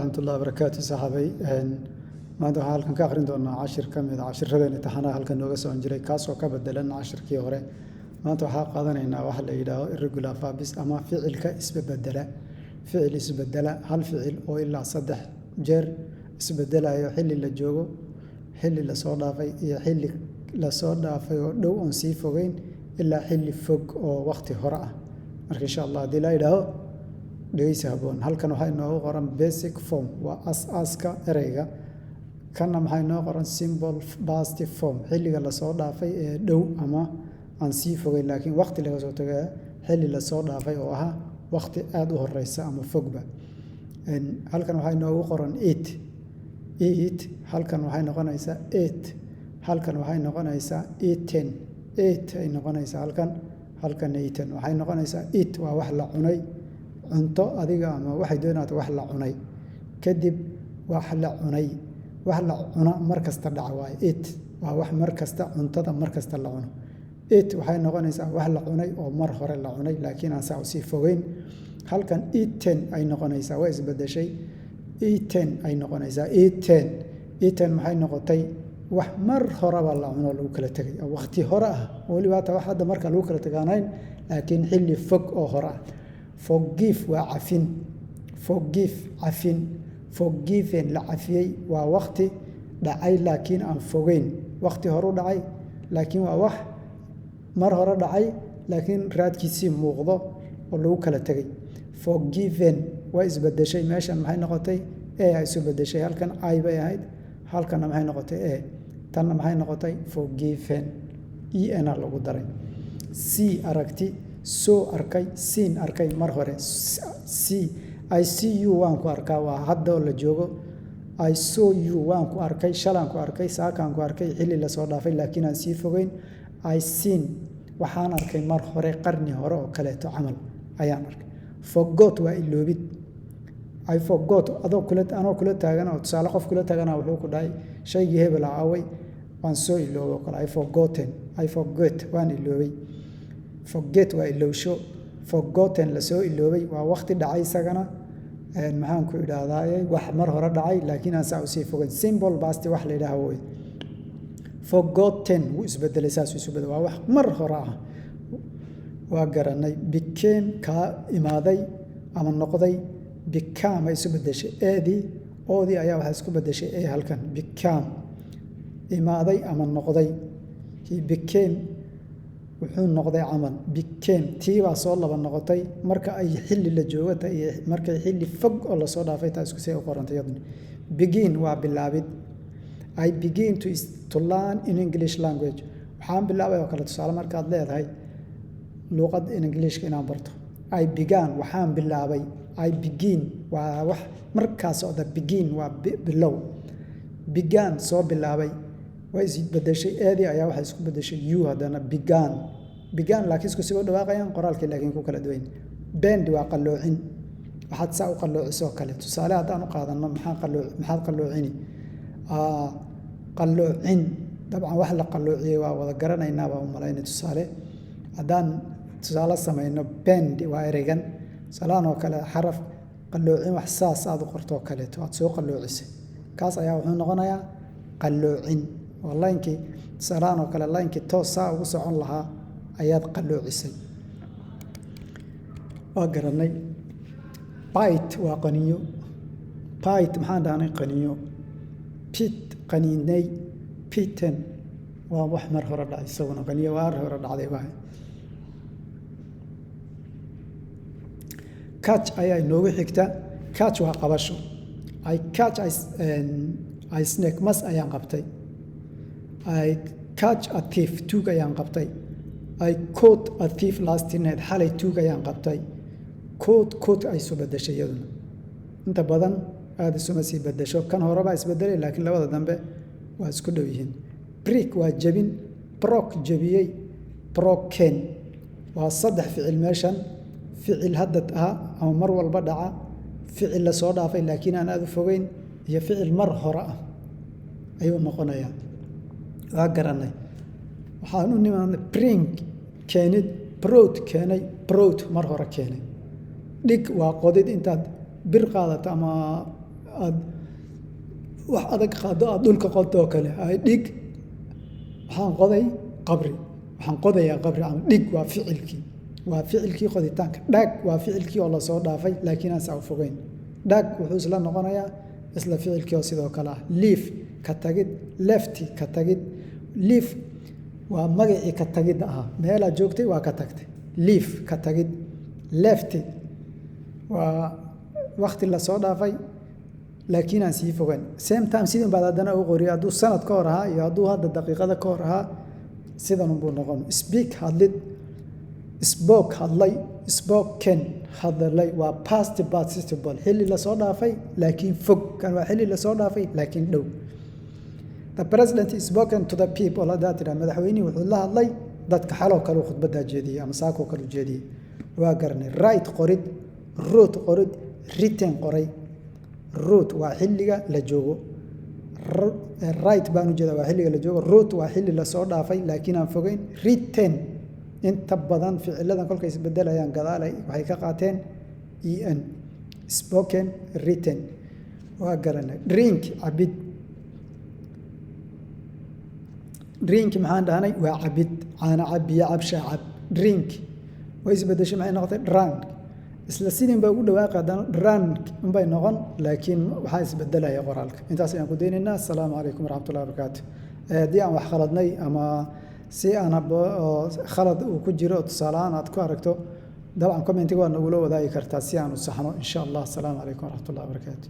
raxmatullahi wabarakaatu saxaabay maanta waxaan halkan ka akhrin doonaa cashir ka mid ah cashiradeen imtixaanaha halkan nooga socon jiray kaasoo ka bedelan cashirkii hore. Maanta waxaa qaadanaynaa waxa la yidhaaho irregular verbs ama ficilka isbedela. Ficil isbedela hal ficil oo ilaa 3 jeer isbedelayo xilli la joogo, xilli la soo dhaafay iyo xilli la soo dhaafay oo dhow oon sii fogeyn ilaa xilli fog oo waqti hore ah. Marka insha Allah hadii la yidhaaho dhegeysi haboon. Halkan waxaa inoogu qoran basic form waa aas-aaska ereyga. Kana maxaa inoo qoran simple past form xilliga la soo dhaafay ee dhow ama aan sii fogeyn laakiin waqti laga soo tagay xilli la soo dhaafay oo aha waqti aad u horeysa ama fogba. Halkan waxaa inoogu qoran eat halkan waxay noqonaysaa 8 halkan waxay noqonaysaa 8 ay noqonaysaa halkan 8 waxay noqonaysaa eat waa wax la cunay cunto adiga ama waxay doonaysaa wax la cunay kadib wax la cunay wax la cuna markasta dhaca waa eat waa wax markasta cuntada markasta la cuno. Eat waxay noqonaysaa wax la cunay oo mar hore la cunay laakiin aan saa sii fogeyn. Halkan eaten ay noqonaysaa way isbedeshay eaten ay noqonaysaa eaten maxay noqotay wax mar hore la cuno lagu kala tagay waqti hore ah waliba taa wax hadda marka lagu kala tagaanayn laakiin xilli fog oo hore ah. Forgive waa cafin forgiven la cafiyay waa waqti dhacay laakiin aan fogeyn waqti hore u dhacay laakiin waa wax mar hore dhacay laakiin raadkiisii muuqdo oo lagu kala tagay. Forgiven waa isbedeshay meeshan maxay noqotay ay isu bedeshay halkan ay bay ahayd halkan maxay noqotay tanna maxay noqotay forgiven ena lagu daray. See aragti soo arkay seen arkay mar hore see I see you waan ku arkaa waa hadda la joogo I saw you waan ku arkay shalaan ku arkay saakaan ku arkay xilli la soo dhaafay laakiin aan sii fogeyn I seen waxaan arkay mar hore qarni hore oo kale to camal ayaan arkay. Forgot waa iloobid I forgot adoo kula taagan oo tusaale qof kula taagan wuxuu ku dhahay shaygii hebel aaway waan soo iloobo kale I forgot waan iloobay. Forget waa ilowsho forgotten la soo iloobay waa waqti dhacay isagana maxaan ku idhaahdaa wax mar hore dhacay laakiin aan saa sii fogeyn. Simple past wax la yiraahdo way forgotten wuu isbedelay saas isu bedel waa wax mar hore ah waa garanay. Became ka imaaday ama noqday became ay isu bedeshay oodii ayaa waxa isku bedeshay halkan became imaaday ama noqday he became wuxuu noqday camal became tii baa soo laba noqotay marka ay xilli la joogata iyo markay xilli fog oo la soo dhaafay taas isku sii u qorantay yadna. Begin waa bilaabid I begin to learn in English language waxaan bilaabay oo kale tusaale markaad leedahay luqad Englishka inaan barto I began waxaan bilaabay I begin waa wax markaas oo begin waa bilow began soo bilaabay way isbedeshay ayaa waxa isku bedeshay you hadana began laakiin isku soo dhawaaqayaan qoraalkii laakiin ku kala duwan. Bend waa qalloocin waxaad saa u qalloociso kale tusaale hadaan u qaadano maxaad qalloocini qalloocin dabcan wax la qalloociyay waa wada garanaynaa baa u malaynay tusaale hadaan tusaale sameeyno bend waa ereygan salaan oo kale xaraf qalloocin wax saas aad u qorto kale aad soo qalloocisay kaas ayaa wuxuu noqonayaa qalloocin wallahi salaan oo kale line-ki toosa ugu socon lahaa ayaad qalloocisay waa garanay. Bite waa qaniyo bite maxaan dhahnay qaniyo pit qaniinay pitten waa wax mar hore dhacay isaguna qaniyo waa hore dhacday waa. Catch ayaa inoogu xigta catch waa qabasho I catch I snake mas ayaan qabtay I catch a thief tuug ayaan qabtay I caught a thief last night xalay tuug ayaan qabtay caught ay soo bedeshay iyaduna inta badan aad isuma sii bedesho kan hore baa isbedelay laakiin labada dambe waa isku dhow yihiin. Break waa jabin broke jabiyay broken waa 3 ficil meeshan ficil hadda ama mar walba dhaca ficil la soo dhaafay laakiin aan aad u fogeyn iyo ficil mar hore ah ayuu noqonayaa waa garanay. waxaan u nimaanay bring keenid brought mar hore keenay. Dhig waa qodid intaad bir qaadato ama aad wax adag qaado aad dhulka qodo kale ay dhig waxaan qoday qabri waxaan qodayaa qabri ama dhig waa ficilkii qoditaanka dhag waa ficilkii oo la soo dhaafay laakiin aan saa fogeyn dhag wuxuu isla noqonayaa isla ficilkii oo sidoo kale ah leaf ka tagid lefty ka tagid leaf waa magacii ka tagid ah meel aad joogtay waa ka tagtay leaf ka tagid lefty waa waqti la soo dhaafay laakiin aan sii fogeyn same time sidin baad haddana u qoriyo hadduu sanad ka hor ahaa iyo hadduu hadda daqiiqada ka hor ahaa sidan unbuu noqon speak hadlid spoke hadlay spoken hadlay waa past participle xilli la soo dhaafay laakiin fog kan waa xilli la soo dhaafay laakiin dhow the president is spoken to the people hadaa tira madaxweynuhu wuxuu la hadlay dadka xaloo kale khudbada jeediyay ama saako kale jeediyay waa garanay right qorid wrote qorid written qoray wrote waa xilliga la joogo right baanu jeedaa waa xilliga la joogo wrote waa xilli la soo dhaafay laakiin aan fogeyn written inta badan ficiladan kolkay isbedelayaan gadaalay waxay ka qaateen en spoken written waa garanay drink cabid drink maxaan dhahnay waa cabid caana cab biyo cab shaa cab drink way isbedeshay maxay noqotay drunk isla sidin baa ugu dhawaaqay haddana drunk unbay noqon laakiin waxaa isbedelaya qoraalka intaas ayaan ku daynaynaa assalaamu calaykum waraxmatullahi wabarakaatu haddii aan wax khaladnay ama si aan khalad uu ku jiro tusaaleaan aad ku aragto dabcan commentiga waa nagula wadaagi kartaa si aan u saxno insha allah assalaamu calaykum waraxmatullahi wabarakaatu